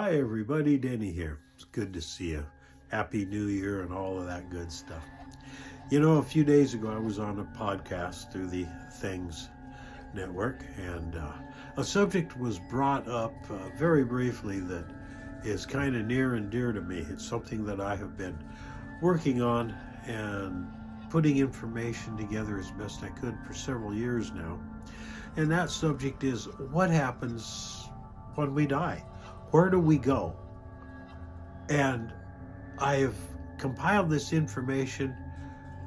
Hi everybody, Denny here. It's good to see you. Happy New Year and all of that good stuff. You know, a few days ago I was on a podcast through the Things Network, and a subject was brought up very briefly that is kind of near and dear to me. It's something that I have been working on and putting information together as best I could for several years now. And that subject is, what happens when we die? Where do we go? And I've compiled this information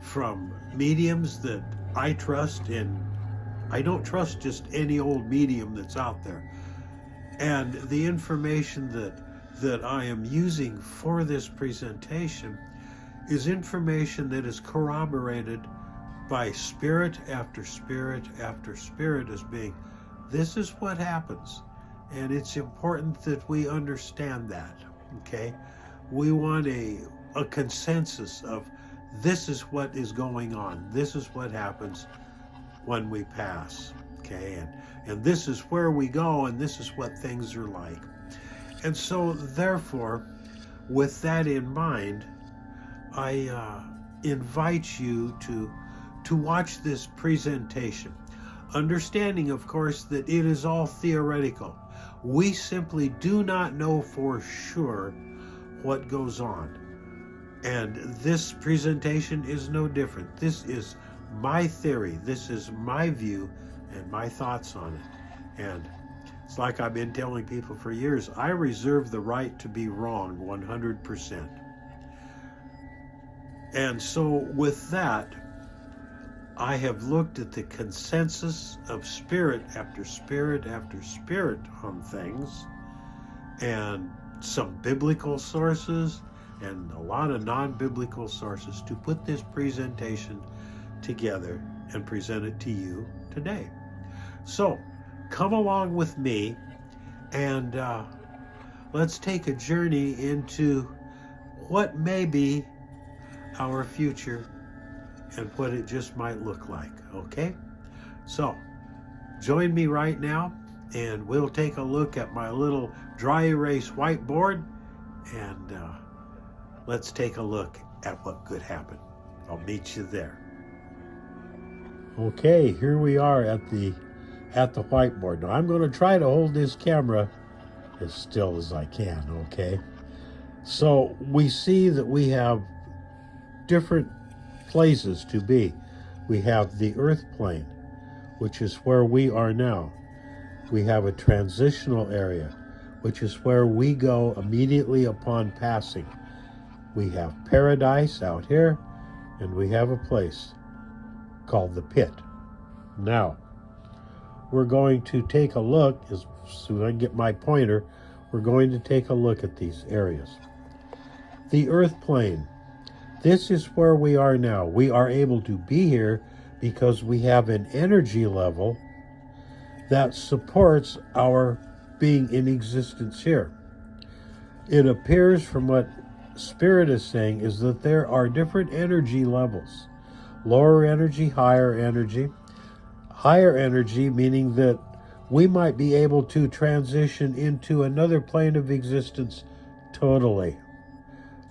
from mediums that I trust, and I don't trust just any old medium that's out there. And the information that I am using for this presentation is information that is corroborated by spirit after spirit after spirit as being, this is what happens. And it's important that we understand that, okay? We want a consensus of this is what is going on. This is what happens when we pass, okay? And this is where we go, and this is what things are like. And so, therefore, with that in mind, I invite you to watch this presentation, understanding, of course, that it is all theoretical. We simply do not know for sure what goes on. And this presentation is no different. This is my theory. This is my view and my thoughts on it. And it's like I've been telling people for years, I reserve the right to be wrong 100%. And so with that, I have looked at the consensus of spirit after spirit after spirit on things, and some biblical sources and a lot of non-biblical sources to put this presentation together and present it to you today. So come along with me, and let's take a journey into what may be our future and what it just might look like, okay? So, join me right now, and we'll take a look at my little dry erase whiteboard, and let's take a look at what could happen. I'll meet you there. Okay, here we are at the whiteboard. Now, I'm going to try to hold this camera as still as I can, okay? So, we see that we have different places to be. We have the earth plane, which is where we are now. We have a transitional area, which is where we go immediately upon passing. We have paradise out here, and we have a place called the pit. Now, we're going to take a look, as soon as I get my pointer, we're going to take a look at these areas. The earth plane. This is where we are now. We are able to be here because we have an energy level that supports our being in existence here. It appears from what Spirit is saying is that there are different energy levels. Lower energy, higher energy. Higher energy meaning that we might be able to transition into another plane of existence totally.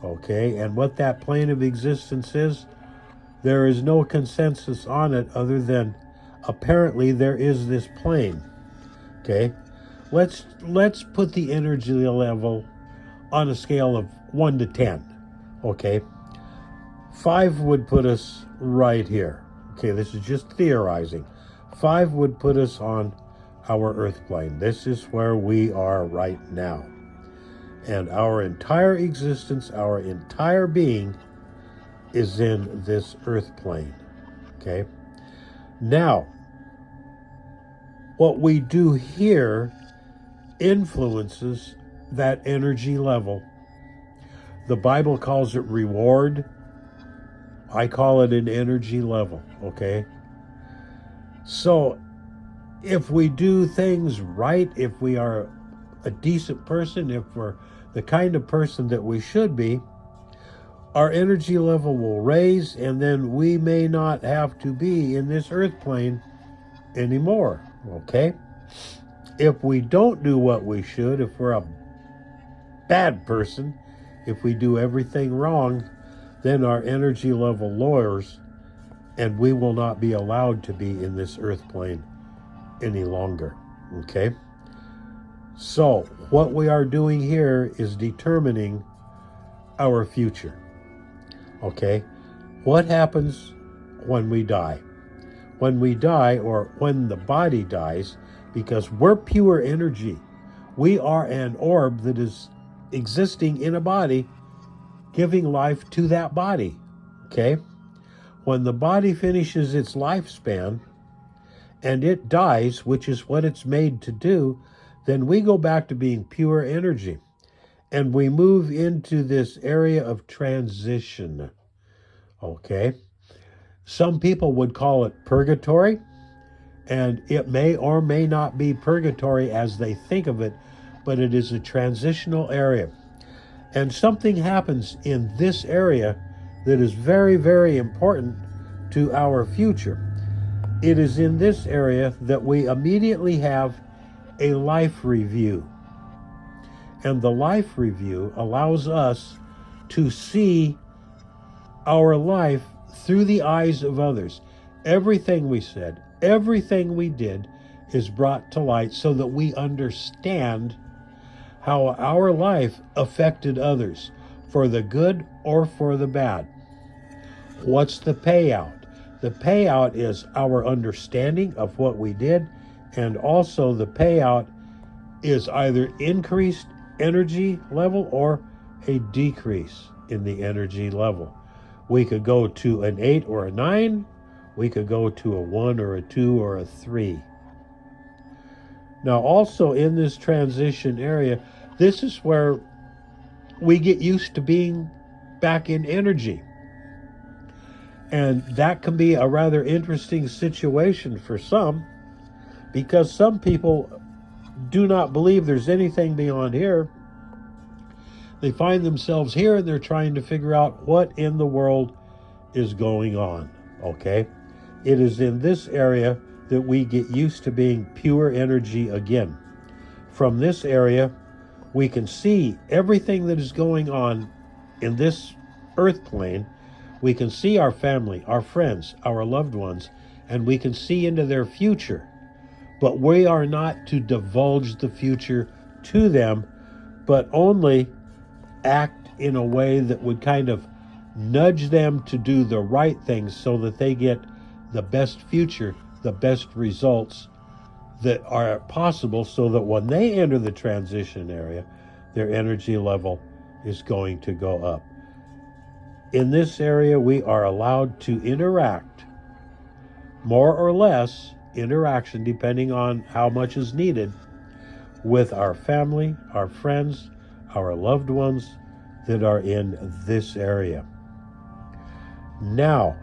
Okay, and what that plane of existence is, there is no consensus on it other than apparently there is this plane. Okay, let's put the energy level on a scale of 1 to 10. Okay, 5 would put us right here. Okay, this is just theorizing. 5 would put us on our earth plane. This is where we are right now. And our entire existence, our entire being is in this earth plane, okay? Now, what we do here influences that energy level. The Bible calls it reward. I call it an energy level, okay? So, if we do things right, if we are a decent person, if we're the kind of person that we should be, our energy level will raise, and then we may not have to be in this earth plane anymore, okay? If we don't do what we should, if we're a bad person. If we do everything wrong, then our energy level lowers and we will not be allowed to be in this earth plane any longer. Okay? So, what we are doing here is determining our future. Okay? What happens when we die? When we die, or when the body dies, because we're pure energy. We are an orb that is existing in a body, giving life to that body. Okay? When the body finishes its lifespan and it dies, which is what it's made to do, then we go back to being pure energy. And we move into this area of transition. Okay? Some people would call it purgatory, and it may or may not be purgatory as they think of it, but it is a transitional area. And something happens in this area that is very, very important to our future. It is in this area that we immediately have a life review. And the life review allows us to see our life through the eyes of others. Everything we said, everything we did is brought to light so that we understand how our life affected others, for the good or for the bad. What's the payout? The payout is our understanding of what we did, and also the payout is either increased energy level or a decrease in the energy level. We could go to an 8 or a 9. We could go to a 1 or a 2 or a 3. Now, also in this transition area, this is where we get used to being back in energy. And that can be a rather interesting situation for some, because some people do not believe there's anything beyond here. They find themselves here and they're trying to figure out what in the world is going on. Okay? It is in this area that we get used to being pure energy again. From this area, we can see everything that is going on in this earth plane. We can see our family, our friends, our loved ones, and we can see into their future. But we are not to divulge the future to them, but only act in a way that would kind of nudge them to do the right things so that they get the best future, the best results that are possible, so that when they enter the transition area, their energy level is going to go up. In this area, we are allowed to interact, more or less interaction, depending on how much is needed, with our family, our friends, our loved ones that are in this area. Now,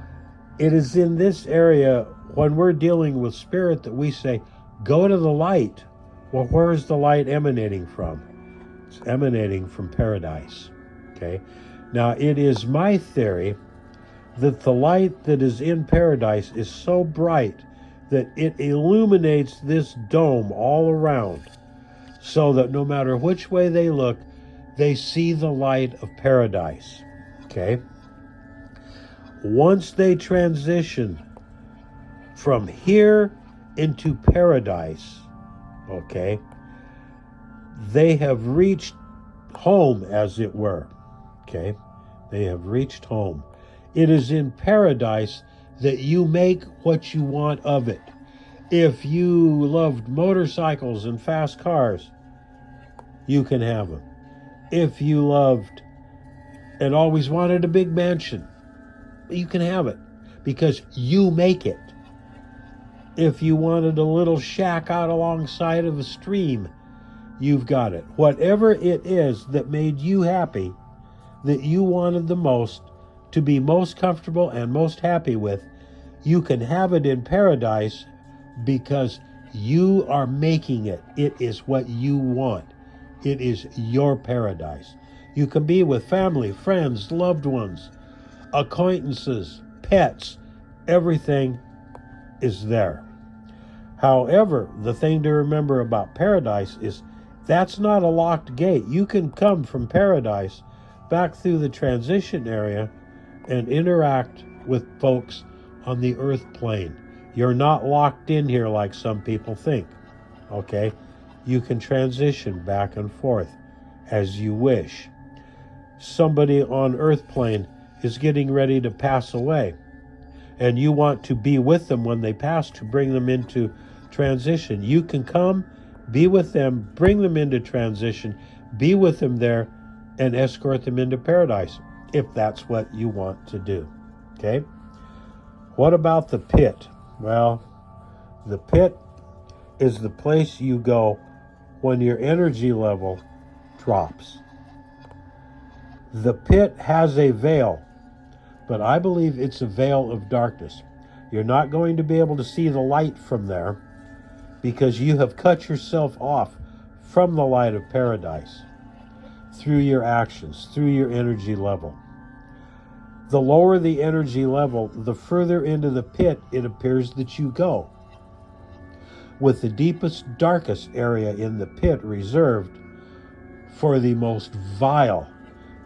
it is in this area when we're dealing with spirit that we say, go to the light. Well, where is the light emanating from? It's emanating from paradise. Okay? Now, it is my theory that the light that is in paradise is so bright that it illuminates this dome all around, so that no matter which way they look, they see the light of paradise. Okay? Once they transition from here into paradise, okay, they have reached home, as it were. Okay? They have reached home. It is in paradise that you make what you want of it. If you loved motorcycles and fast cars, you can have them. If you loved and always wanted a big mansion, you can have it, because you make it. If you wanted a little shack out alongside of a stream, you've got it. Whatever it is that made you happy, that you wanted the most, to be most comfortable and most happy with, you can have it in paradise, because you are making it. It is what you want. It is your paradise. You can be with family, friends, loved ones, acquaintances, pets. Everything is there. However, the thing to remember about paradise is That's not a locked gate. You can come from paradise back through the transition area and interact with folks on the earth plane. You're not locked in here like some people think, okay? You can transition back and forth as you wish. Somebody on earth plane is getting ready to pass away, and you want to be with them when they pass to bring them into transition. You can come, be with them, bring them into transition, be with them there, and escort them into paradise, if that's what you want to do. Okay? What about the pit? Well, the pit is the place you go when your energy level drops. The pit has a veil, but I believe it's a veil of darkness. You're not going to be able to see the light from there because you have cut yourself off from the light of paradise through your actions, through your energy level. The lower the energy level, the further into the pit it appears that you go, with the deepest, darkest area in the pit reserved for the most vile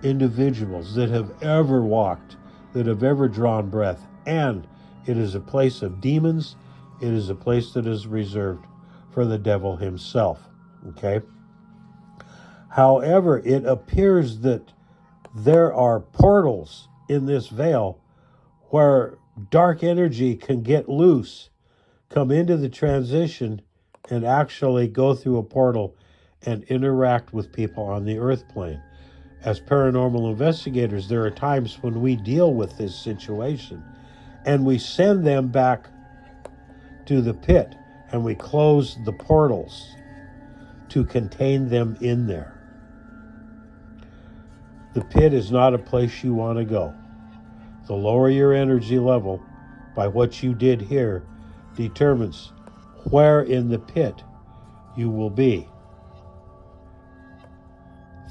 individuals that have ever walked, that have ever drawn breath. And it is a place of demons. It is a place that is reserved for the devil himself. Okay? However, it appears that there are portals in this veil where dark energy can get loose, come into the transition, and actually go through a portal and interact with people on the earth plane. As paranormal investigators, there are times when we deal with this situation and we send them back to the pit and we close the portals to contain them in there. The pit is not a place you want to go. The lower your energy level by what you did here determines where in the pit you will be.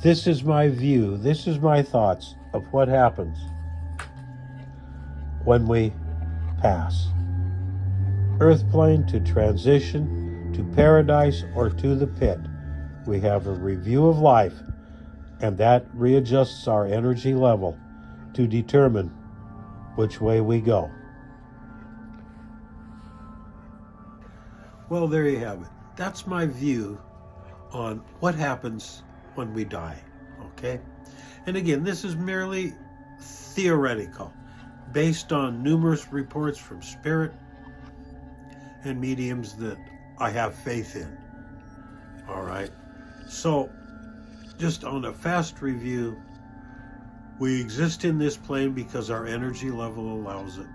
This is my view, this is my thoughts of what happens when we pass. Earth plane to transition, to paradise, or to the pit. We have a review of life, and that readjusts our energy level to determine which way we go. Well, there you have it. That's my view on what happens when we die, okay? And again, this is merely theoretical, based on numerous reports from spirit and mediums that I have faith in, all right? So, just on a fast review, we exist in this plane because our energy level allows it.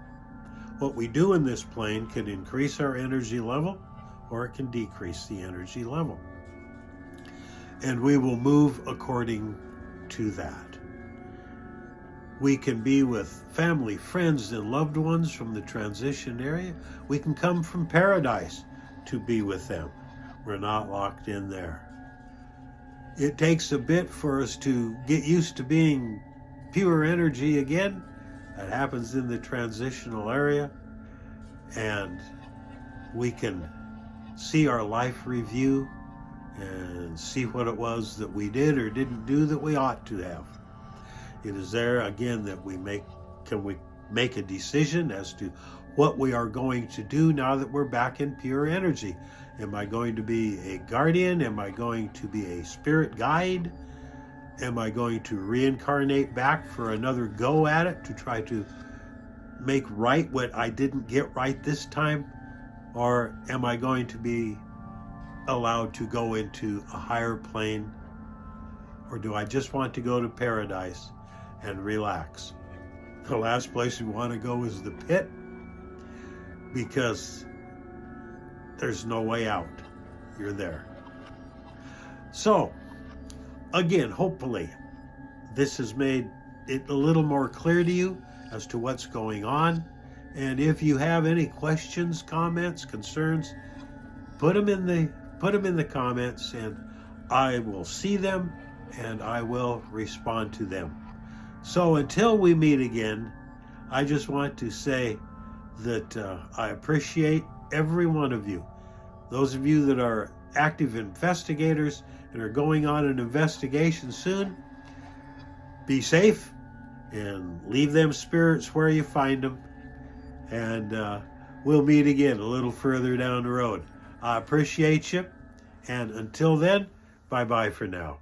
What we do in this plane can increase our energy level, or it can decrease the energy level. And we will move according to that. We can be with family, friends, and loved ones from the transition area. We can come from paradise to be with them. We're not locked in there. It takes a bit for us to get used to being pure energy again. That happens in the transitional area. And we can see our life review and see what it was that we did or didn't do that we ought to have. It is there again that we can make a decision as to what we are going to do now that we're back in pure energy. Am I going to be a guardian? Am I going to be a spirit guide? Am I going to reincarnate back for another go at it to try to make right what I didn't get right this time? Or am I going to be allowed to go into a higher plane? Or do I just want to go to paradise and relax? The last place we want to go is the pit, because there's no way out. You're there. So, again, hopefully, this has made it a little more clear to you as to what's going on. And if you have any questions, comments, concerns, put them in the comments, and I will see them and I will respond to them. So until we meet again, I just want to say that I appreciate every one of you. Those of you that are active investigators and are going on an investigation soon, be safe and leave them spirits where you find them. And we'll meet again a little further down the road. I appreciate you. And until then, bye-bye for now.